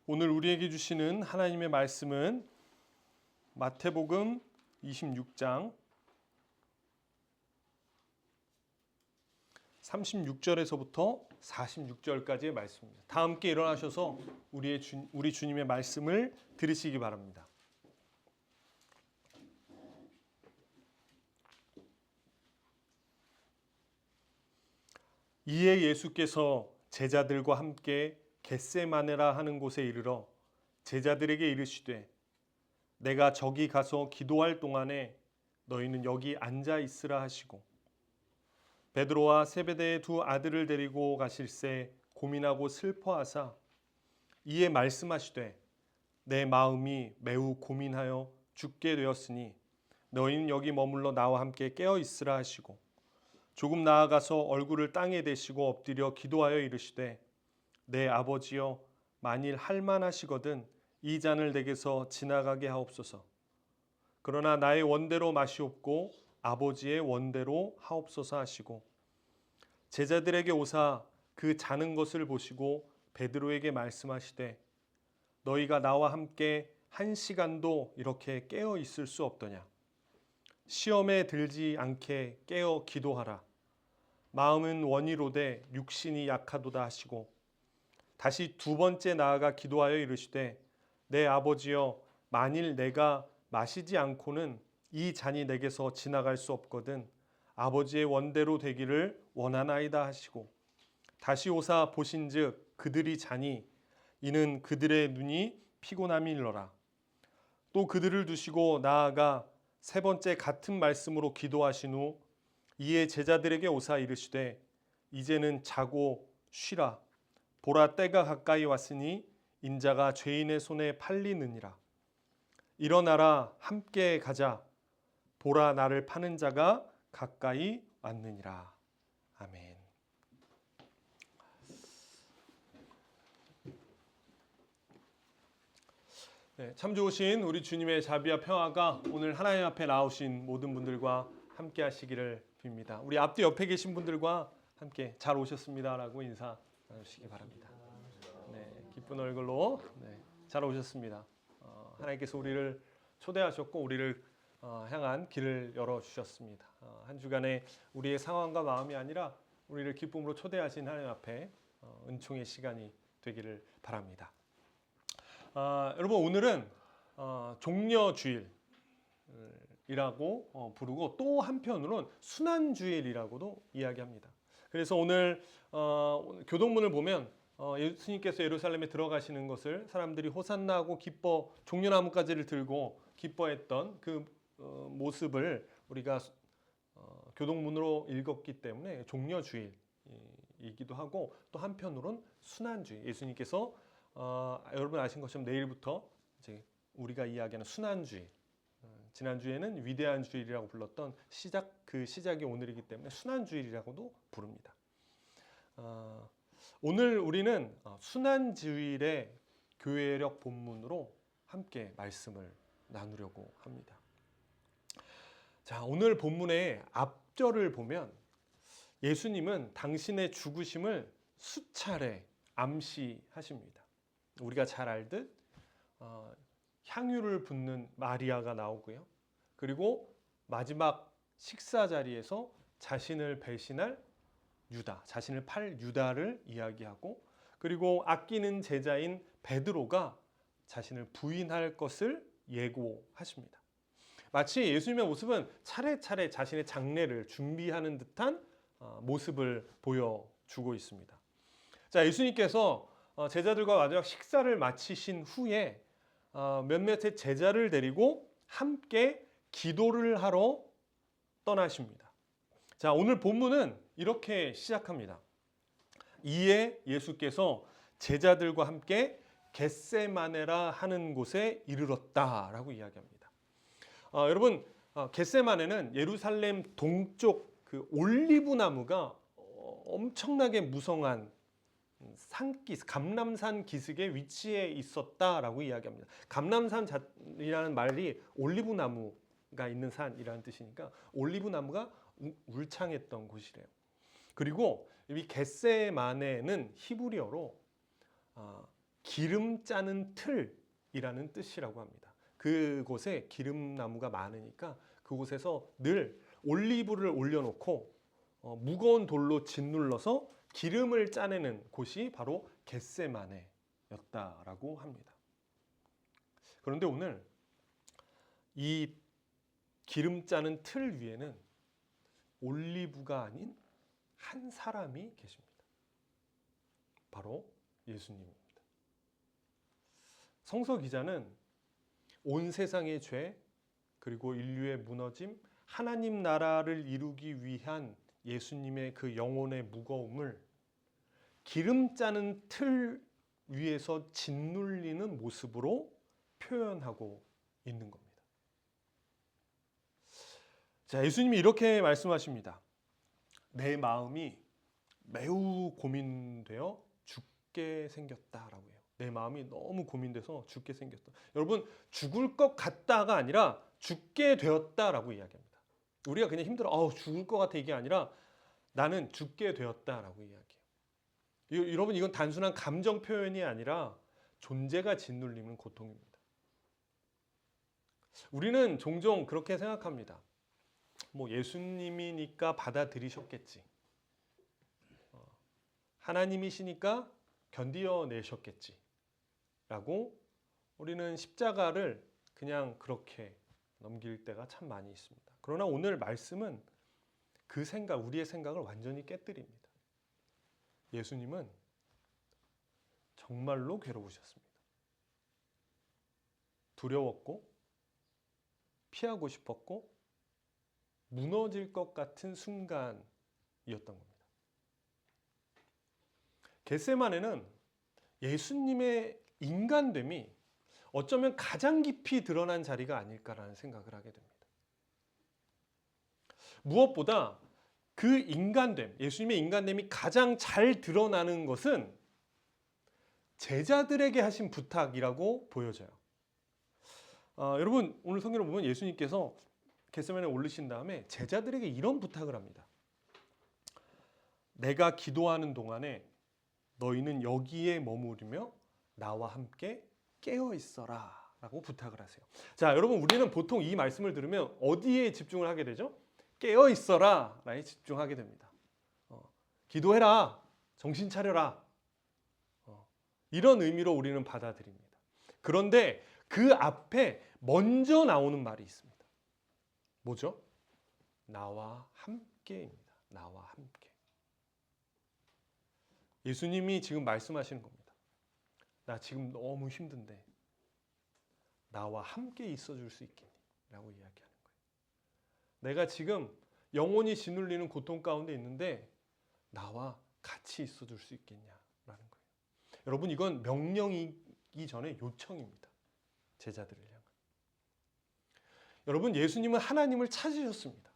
오늘 우리에게 주시는 하나님의 말씀은 마태복음 26장 36절에서부터 46절까지의 말씀입니다. 다 함께 일어나셔서 우리 주님의 말씀을 들으시기 바랍니다. 이에 예수께서 제자들과 함께 겟세마네라 하는 곳에 이르러 제자들에게 이르시되 내가 저기 가서 기도할 동안에 너희는 여기 앉아 있으라 하시고 베드로와 세베대의 두 아들을 데리고 가실새 고민하고 슬퍼하사 이에 말씀하시되 내 마음이 매우 고민하여 죽게 되었으니 너희는 여기 머물러 나와 함께 깨어 있으라 하시고 조금 나아가서 얼굴을 땅에 대시고 엎드려 기도하여 이르시되 내 아버지여 만일 할만하시거든 이 잔을 내게서 지나가게 하옵소서. 그러나 나의 원대로 마시옵고 아버지의 원대로 하옵소서 하시고 제자들에게 오사 그 자는 것을 보시고 베드로에게 말씀하시되 너희가 나와 함께 1시간도 이렇게 깨어 있을 수 없더냐. 시험에 들지 않게 깨어 기도하라. 마음은 원이로되 육신이 약하도다 하시고 다시 두 번째 나아가 기도하여 이르시되 내 아버지여 만일 내가 마시지 않고는 이 잔이 내게서 지나갈 수 없거든 아버지의 원대로 되기를 원하나이다 하시고 다시 오사 보신즉 그들이 자니 이는 그들의 눈이 피곤함이니라. 또 그들을 두시고 나아가 세 번째 같은 말씀으로 기도하신 후 이에 제자들에게 오사 이르시되 이제는 자고 쉬라. 보라 때가 가까이 왔으니 인자가 죄인의 손에 팔리느니라. 일어나라 함께 가자. 보라 나를 파는 자가 가까이 왔느니라. 아멘. 네, 참 좋으신 우리 주님의 자비와 평화가 오늘 하나님 앞에 나오신 모든 분들과 함께 하시기를 빕니다. 우리 앞뒤 옆에 계신 분들과 함께 잘 오셨습니다라고 인사 나누시기 바랍니다. 네, 기쁜 얼굴로 잘 오셨습니다. 하나님께서 우리를 초대하셨고 우리를 향한 길을 열어주셨습니다. 한 주간의 우리의 상황과 마음이 아니라 우리를 기쁨으로 초대하신 하나님 앞에 은총의 시간이 되기를 바랍니다. 여러분 오늘은 종려주일이라고 부르고 또 한편으로는 순환주일이라고도 이야기합니다. 그래서 오늘 교동문을 보면 예수님께서 예루살렘에 들어가시는 것을 사람들이 호산나하고 기뻐 종려나무가지를 들고 기뻐했던 그 모습을 우리가 교동문으로 읽었기 때문에 종려주일이기도 하고 또 한편으로는 순환주일. 예수님께서 여러분 아신 것처럼 내일부터 이제 우리가 이야기하는 순환주일. 지난주에는 위대한 주일이라고 불렀던 그 시작이 오늘이기 때문에 순환주일이라고도 부릅니다. 오늘 우리는 순환주일의 교회력 본문으로 함께 말씀을 나누려고 합니다. 자, 오늘 본문의 앞절을 보면 예수님은 당신의 죽으심을 수차례 암시하십니다. 우리가 잘 알듯 향유를 붓는 마리아가 나오고요. 그리고 마지막 식사 자리에서 자신을 배신할 유다, 자신을 팔 유다를 이야기하고 그리고 아끼는 제자인 베드로가 자신을 부인할 것을 예고하십니다. 마치 예수님의 모습은 차례차례 자신의 장례를 준비하는 듯한 모습을 보여주고 있습니다. 자, 예수님께서 제자들과 마지막 식사를 마치신 후에 몇몇의 제자를 데리고 함께 기도를 하러 떠나십니다. 자, 오늘 본문은 이렇게 시작합니다. 이에 예수께서 제자들과 함께 겟세마네라 하는 곳에 이르렀다라고 이야기합니다. 여러분, 겟세마네는 예루살렘 동쪽 그 올리브 나무가 엄청나게 무성한 감람산 기슭에 위치해 있었다라고 이야기합니다. 감람산이라는 말이 올리브 나무가 있는 산이라는 뜻이니까 올리브 나무가 울창했던 곳이래요. 그리고 이 겟세마네는 히브리어로 기름 짜는 틀이라는 뜻이라고 합니다. 그곳에 기름나무가 많으니까 그곳에서 늘 올리브를 올려놓고 무거운 돌로 짓눌러서 기름을 짜내는 곳이 바로 겟세마네였다라고 합니다. 그런데 오늘 이 기름 짜는 틀 위에는 올리브가 아닌 한 사람이 계십니다. 바로 예수님입니다. 성서 기자는 온 세상의 죄 그리고 인류의 무너짐, 하나님 나라를 이루기 위한 예수님의 그 영혼의 무거움을 기름 짜는 틀 위에서 짓눌리는 모습으로 표현하고 있는 겁니다. 자, 예수님이 이렇게 말씀하십니다. 내 마음이 매우 고민되어 죽게 생겼다라고 해요. 내 마음이 너무 고민돼서 죽게 생겼다. 여러분, 죽을 것 같다가 아니라 죽게 되었다라고 이야기합니다. 우리가 그냥 힘들어, 죽을 것 같아 이게 아니라 나는 죽게 되었다라고 이야기해요. 여러분, 이건 단순한 감정 표현이 아니라 존재가 짓눌리는 고통입니다. 우리는 종종 그렇게 생각합니다. 뭐 예수님이니까 받아들이셨겠지. 하나님이시니까 견디어내셨겠지. 라고 우리는 십자가를 그냥 그렇게 넘길 때가 참 많이 있습니다. 그러나 오늘 말씀은 그 생각, 우리의 생각을 완전히 깨뜨립니다. 예수님은 정말로 괴로우셨습니다. 두려웠고 피하고 싶었고 무너질 것 같은 순간이었던 겁니다. 겟세마네는 예수님의 인간됨이 어쩌면 가장 깊이 드러난 자리가 아닐까라는 생각을 하게 됩니다. 무엇보다 그 인간됨, 예수님의 인간됨이 가장 잘 드러나는 것은 제자들에게 하신 부탁이라고 보여져요. 여러분, 오늘 성경을 보면 예수님께서 겟세마네에 오르신 다음에 제자들에게 이런 부탁을 합니다. 내가 기도하는 동안에 너희는 여기에 머무르며 나와 함께 깨어 있어라 라고 부탁을 하세요. 자, 여러분, 우리는 보통 이 말씀을 들으면 어디에 집중을 하게 되죠? 깨어 있어라 라에 집중하게 됩니다. 기도해라, 정신 차려라, 이런 의미로 우리는 받아들입니다. 그런데 그 앞에 먼저 나오는 말이 있습니다. 뭐죠? 나와 함께입니다. 나와 함께. 예수님이 지금 말씀하시는 겁니다. 나 지금 너무 힘든데 나와 함께 있어줄 수 있겠니? 라고 이야기하는 거예요. 내가 지금 영혼이 짓눌리는 고통 가운데 있는데 나와 같이 있어줄 수 있겠냐라는 거예요. 여러분, 이건 명령이기 전에 요청입니다. 제자들을 향한. 여러분, 예수님은 하나님을 찾으셨습니다.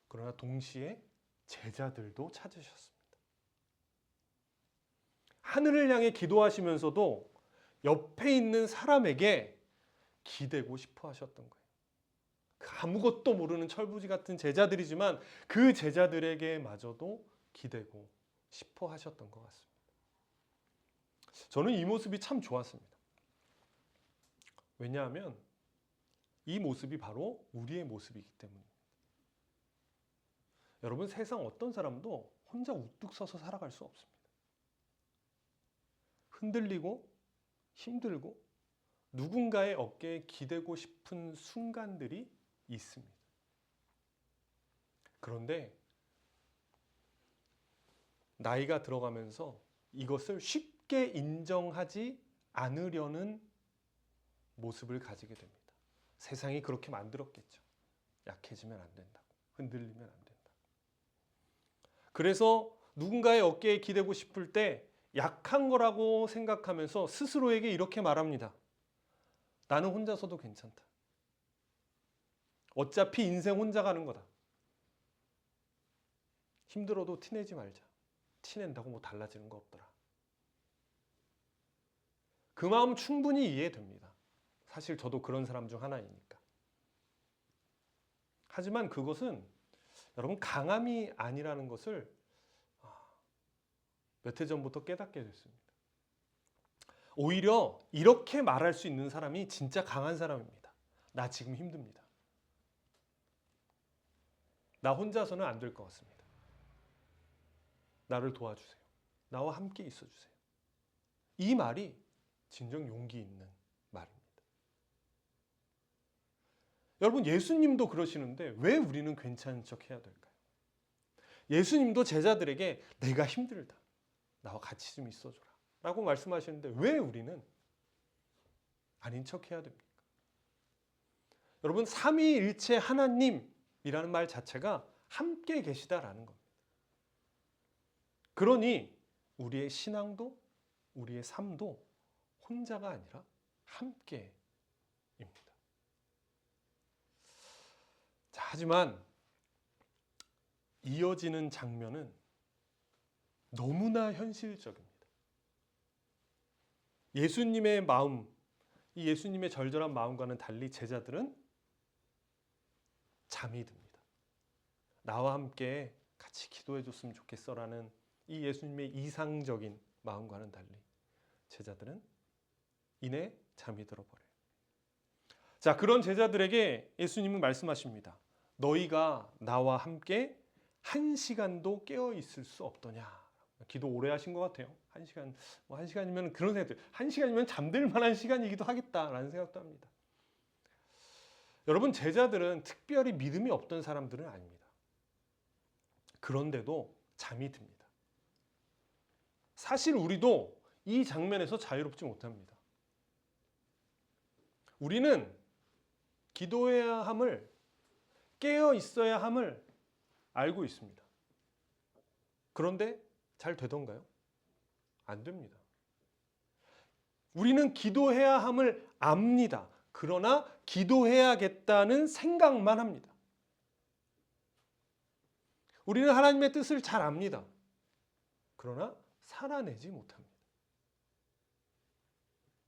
그러나 동시에 제자들도 찾으셨습니다. 하늘을 향해 기도하시면서도 옆에 있는 사람에게 기대고 싶어 하셨던 거예요. 아무것도 모르는 철부지 같은 제자들이지만 그 제자들에게마저도 기대고 싶어 하셨던 것 같습니다. 저는 이 모습이 참 좋았습니다. 왜냐하면 이 모습이 바로 우리의 모습이기 때문입니다. 여러분, 세상 어떤 사람도 혼자 우뚝 서서 살아갈 수 없습니다. 흔들리고 힘들고 누군가의 어깨에 기대고 싶은 순간들이 있습니다. 그런데 나이가 들어가면서 이것을 쉽게 인정하지 않으려는 모습을 가지게 됩니다. 세상이 그렇게 만들었겠죠. 약해지면 안 된다고, 흔들리면 안 된다고. 그래서 누군가의 어깨에 기대고 싶을 때 약한 거라고 생각하면서 스스로에게 이렇게 말합니다. 나는 혼자서도 괜찮다. 어차피 인생 혼자 가는 거다. 힘들어도 티내지 말자. 티낸다고 뭐 달라지는 거 없더라. 그 마음 충분히 이해됩니다. 사실 저도 그런 사람 중 하나이니까. 하지만 그것은 여러분, 강함이 아니라는 것을 몇 해 전부터 깨닫게 됐습니다. 오히려 이렇게 말할 수 있는 사람이 진짜 강한 사람입니다. 나 지금 힘듭니다. 나 혼자서는 안 될 것 같습니다. 나를 도와주세요. 나와 함께 있어주세요. 이 말이 진정 용기 있는 말입니다. 여러분, 예수님도 그러시는데 왜 우리는 괜찮은 척 해야 될까요? 예수님도 제자들에게 내가 힘들다, 나와 같이 좀 있어줘라 라고 말씀하시는데 왜 우리는 아닌 척 해야 됩니까? 여러분, 삼위일체 하나님이라는 말 자체가 함께 계시다라는 겁니다. 그러니 우리의 신앙도 우리의 삶도 혼자가 아니라 함께입니다. 자, 하지만 이어지는 장면은 너무나 현실적입니다. 예수님의 마음, 이 예수님의 절절한 마음과는 달리 제자들은 잠이 듭니다. 나와 함께 같이 기도해 줬으면 좋겠어라는 이 예수님의 이상적인 마음과는 달리 제자들은 이내 잠이 들어버려요. 자, 그런 제자들에게 예수님은 말씀하십니다. 너희가 나와 함께 1시간도 깨어 있을 수 없더냐. 기도 오래 하신 것 같아요. 1시간, 뭐 1시간이면 그런 생각들, 1시간이면 잠들 만한 시간이기도 하겠다라는 생각도 합니다. 여러분, 제자들은 특별히 믿음이 없던 사람들은 아닙니다. 그런데도 잠이 듭니다. 사실 우리도 이 장면에서 자유롭지 못합니다. 우리는 기도해야 함을, 깨어 있어야 함을 알고 있습니다. 그런데 잘 되던가요? 안 됩니다. 우리는 기도해야 함을 압니다. 그러나 기도해야겠다는 생각만 합니다. 우리는 하나님의 뜻을 잘 압니다. 그러나 살아내지 못합니다.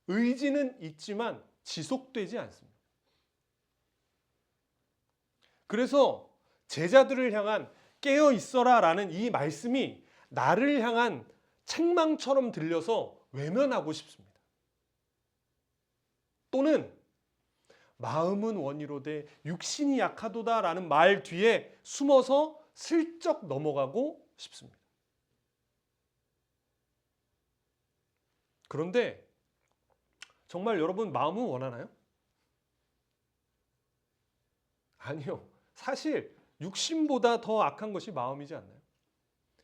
의지는 있지만 지속되지 않습니다. 그래서 제자들을 향한 깨어 있어라 라는 이 말씀이 나를 향한 책망처럼 들려서 외면하고 싶습니다. 또는 마음은 원이로되 육신이 약하도다 라는 말 뒤에 숨어서 슬쩍 넘어가고 싶습니다. 그런데 정말 여러분 마음은 원하나요? 아니요. 사실 육신보다 더 악한 것이 마음이지 않나요?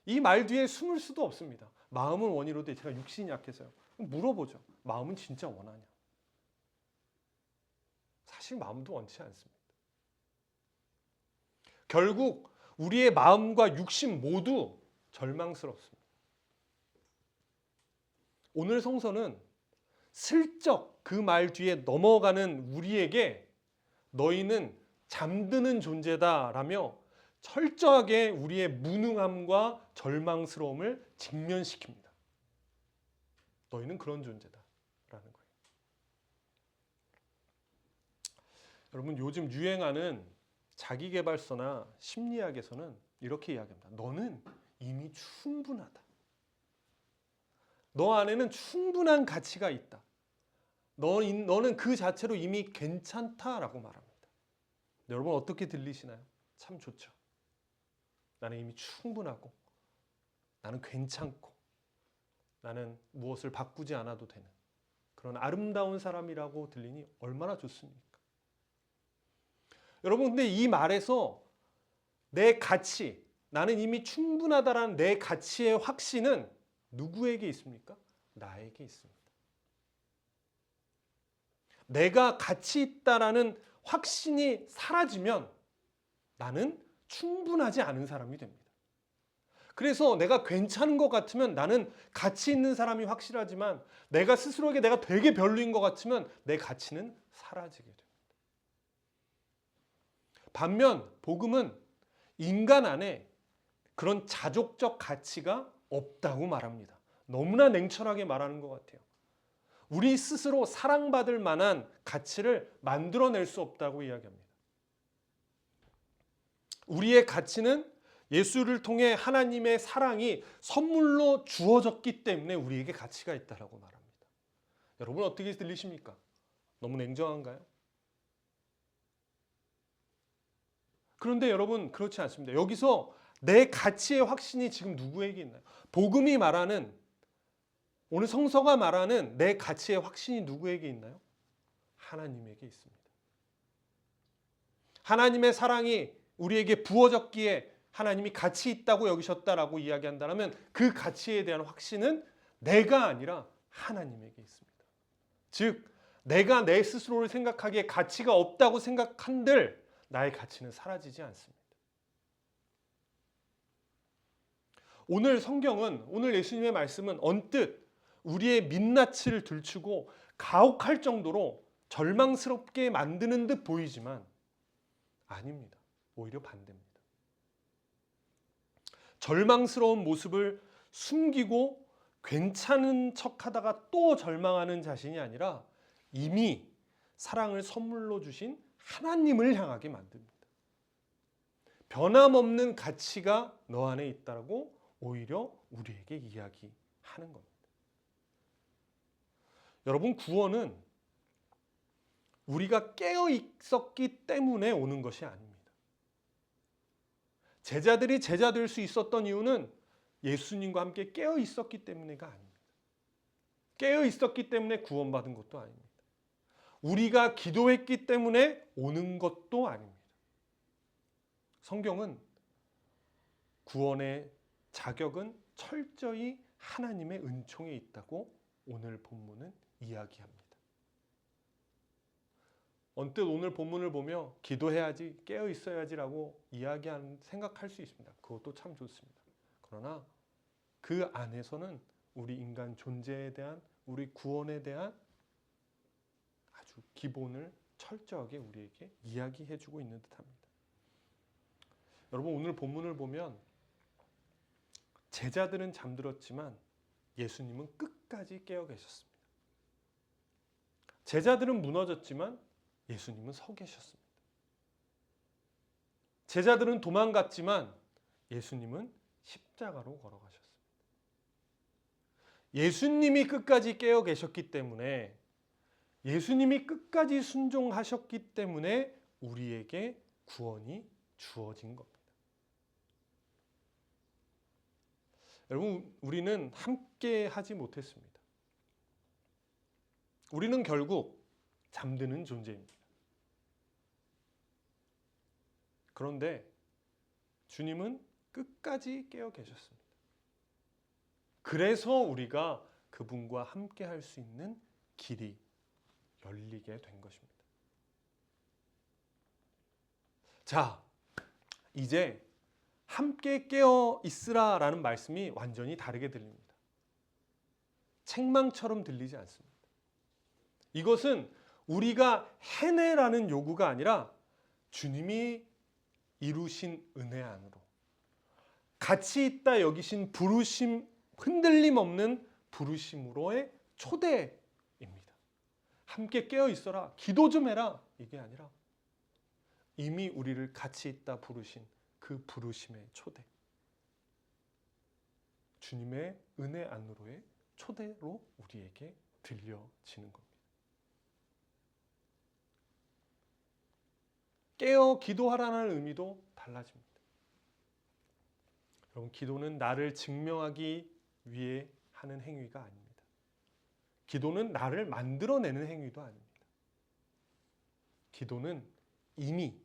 이 말 뒤에 숨을 수도 없습니다. 마음은 원이로되 제가 육신이 약해서요. 물어보죠. 마음은 진짜 원하냐? 사실 마음도 원치 않습니다. 결국 우리의 마음과 육신 모두 절망스럽습니다. 오늘 성서는 슬쩍 그 말 뒤에 넘어가는 우리에게 너희는 잠드는 존재다라며 철저하게 우리의 무능함과 절망스러움을 직면시킵니다. 너희는 그런 존재다라는 거예요. 여러분, 요즘 유행하는 자기계발서나 심리학에서는 이렇게 이야기합니다. 너는 이미 충분하다. 너 안에는 충분한 가치가 있다. 너는 그 자체로 이미 괜찮다라고 말합니다. 여러분, 어떻게 들리시나요? 참 좋죠. 나는 이미 충분하고 나는 괜찮고 나는 무엇을 바꾸지 않아도 되는 그런 아름다운 사람이라고 들리니 얼마나 좋습니까? 여러분, 근데 이 말에서 내 가치, 나는 이미 충분하다라는 내 가치의 확신은 누구에게 있습니까? 나에게 있습니다. 내가 가치 있다라는 확신이 사라지면 나는 충분하지 않은 사람이 됩니다. 그래서 내가 괜찮은 것 같으면 나는 가치 있는 사람이 확실하지만 내가 스스로에게 내가 되게 별로인 것 같으면 내 가치는 사라지게 됩니다. 반면 복음은 인간 안에 그런 자족적 가치가 없다고 말합니다. 너무나 냉철하게 말하는 것 같아요. 우리 스스로 사랑받을 만한 가치를 만들어낼 수 없다고 이야기합니다. 우리의 가치는 예수를 통해 하나님의 사랑이 선물로 주어졌기 때문에 우리에게 가치가 있다고 말합니다. 여러분 어떻게 들리십니까? 너무 냉정한가요? 그런데 여러분 그렇지 않습니다. 여기서 내 가치의 확신이 지금 누구에게 있나요? 복음이 말하는, 오늘 성서가 말하는 내 가치의 확신이 누구에게 있나요? 하나님에게 있습니다. 하나님의 사랑이 우리에게 부어졌기에 하나님이 가치 있다고 여기셨다라고 이야기한다면 그 가치에 대한 확신은 내가 아니라 하나님에게 있습니다. 즉 내가 내 스스로를 생각하기에 가치가 없다고 생각한들 나의 가치는 사라지지 않습니다. 오늘 성경은, 오늘 예수님의 말씀은 언뜻 우리의 민낯을 들추고 가혹할 정도로 절망스럽게 만드는 듯 보이지만 아닙니다. 오히려 반대입니다. 절망스러운 모습을 숨기고 괜찮은 척하다가 또 절망하는 자신이 아니라 이미 사랑을 선물로 주신 하나님을 향하게 만듭니다. 변함없는 가치가 너 안에 있다고 오히려 우리에게 이야기하는 겁니다. 여러분, 구원은 우리가 깨어 있었기 때문에 오는 것이 아닙니다. 제자들이 제자 될 수 있었던 이유는 예수님과 함께 깨어 있었기 때문에가 아닙니다. 깨어 있었기 때문에 구원받은 것도 아닙니다. 우리가 기도했기 때문에 오는 것도 아닙니다. 성경은 구원의 자격은 철저히 하나님의 은총에 있다고 오늘 본문은 이야기합니다. 언뜻 오늘 본문을 보며 기도해야지, 깨어 있어야지라고 생각할 수 있습니다. 그것도 참 좋습니다. 그러나 그 안에서는 우리 인간 존재에 대한, 우리 구원에 대한 아주 기본을 철저하게 우리에게 이야기해주고 있는 듯합니다. 여러분, 오늘 본문을 보면 제자들은 잠들었지만 예수님은 끝까지 깨어 계셨습니다. 제자들은 무너졌지만 예수님은 서 계셨습니다. 제자들은 도망갔지만 예수님은 십자가로 걸어가셨습니다. 예수님이 끝까지 깨어 계셨기 때문에, 예수님이 끝까지 순종하셨기 때문에 우리에게 구원이 주어진 겁니다. 여러분, 우리는 함께 하지 못했습니다. 우리는 결국 잠드는 존재입니다. 그런데 주님은 끝까지 깨어 계셨습니다. 그래서 우리가 그분과 함께 할 수 있는 길이 열리게 된 것입니다. 자, 이제 함께 깨어 있으라라는 말씀이 완전히 다르게 들립니다. 책망처럼 들리지 않습니다. 이것은 우리가 해내라는 요구가 아니라 주님이 이루신 은혜 안으로 가치 있다 여기신 부르심, 흔들림 없는 부르심으로의 초대입니다. 함께 깨어 있어라, 기도 좀 해라, 이게 아니라 이미 우리를 가치 있다 부르신 그 부르심의 초대, 주님의 은혜 안으로의 초대로 우리에게 들려지는 겁니다. 깨어 기도하라는 의미도 달라집니다. 여러분, 기도는 나를 증명하기 위해 하는 행위가 아닙니다. 기도는 나를 만들어내는 행위도 아닙니다. 기도는 이미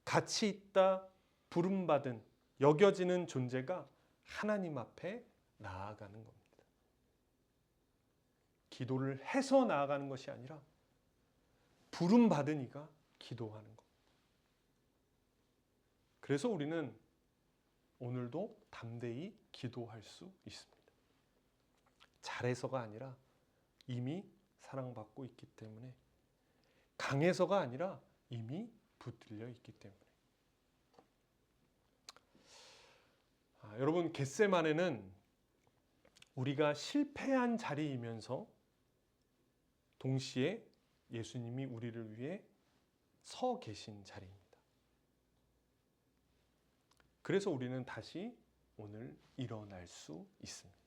가치 있다 부름받은, 여겨지는 존재가 하나님 앞에 나아가는 겁니다. 기도를 해서 나아가는 것이 아니라 부름받은 이가 기도하는 겁니다. 그래서 우리는 오늘도 담대히 기도할 수 있습니다. 잘해서가 아니라 이미 사랑받고 있기 때문에, 강해서가 아니라 이미 붙들려 있기 때문에. 여러분, 겟세마네는 우리가 실패한 자리이면서 동시에 예수님이 우리를 위해 서 계신 자리입니다. 그래서 우리는 다시 오늘 일어날 수 있습니다.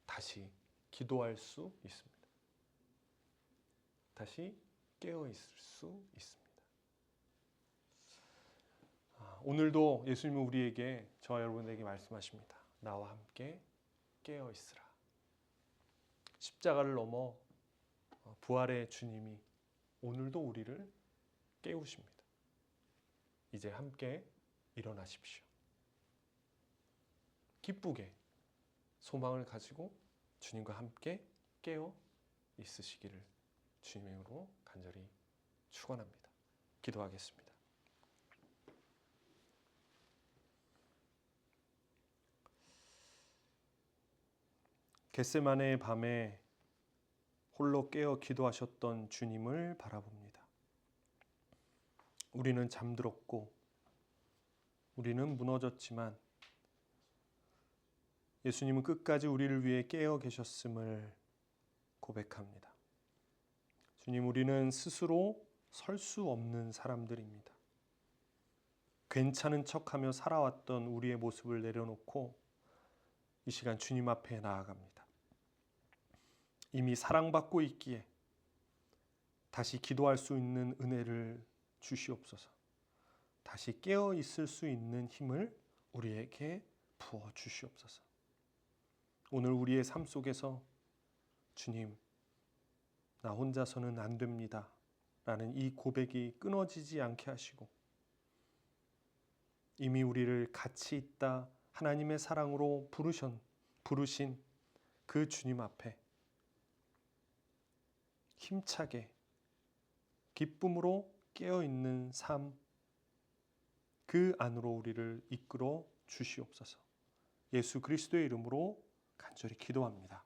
다시 기도할 수 있습니다. 다시 깨어 있을 수 있습니다. 오늘도 예수님은 우리에게, 저와 여러분에게 말씀하십니다. 나와 함께 깨어 있으라. 십자가를 넘어 부활의 주님이 오늘도 우리를 깨우십니다. 이제 함께 일어나십시오. 기쁘게 소망을 가지고 주님과 함께 깨어 있으시기를 주님의 이름으로 간절히 축원합니다. 기도하겠습니다. 겟세마네의 밤에 홀로 깨어 기도하셨던 주님을 바라봅니다. 우리는 잠들었고 우리는 무너졌지만 예수님은 끝까지 우리를 위해 깨어 계셨음을 고백합니다. 주님, 우리는 스스로 설 수 없는 사람들입니다. 괜찮은 척하며 살아왔던 우리의 모습을 내려놓고 이 시간 주님 앞에 나아갑니다. 이미 사랑받고 있기에 다시 기도할 수 있는 은혜를 주시옵소서. 다시 깨어 있을 수 있는 힘을 우리에게 부어 주시옵소서. 오늘 우리의 삶 속에서 주님, 나 혼자서는 안 됩니다 라는 이 고백이 끊어지지 않게 하시고 이미 우리를 가치 있다 하나님의 사랑으로 부르신 그 주님 앞에 힘차게 기쁨으로 깨어있는 삶, 그 안으로 우리를 이끌어 주시옵소서. 예수 그리스도의 이름으로 간절히 기도합니다.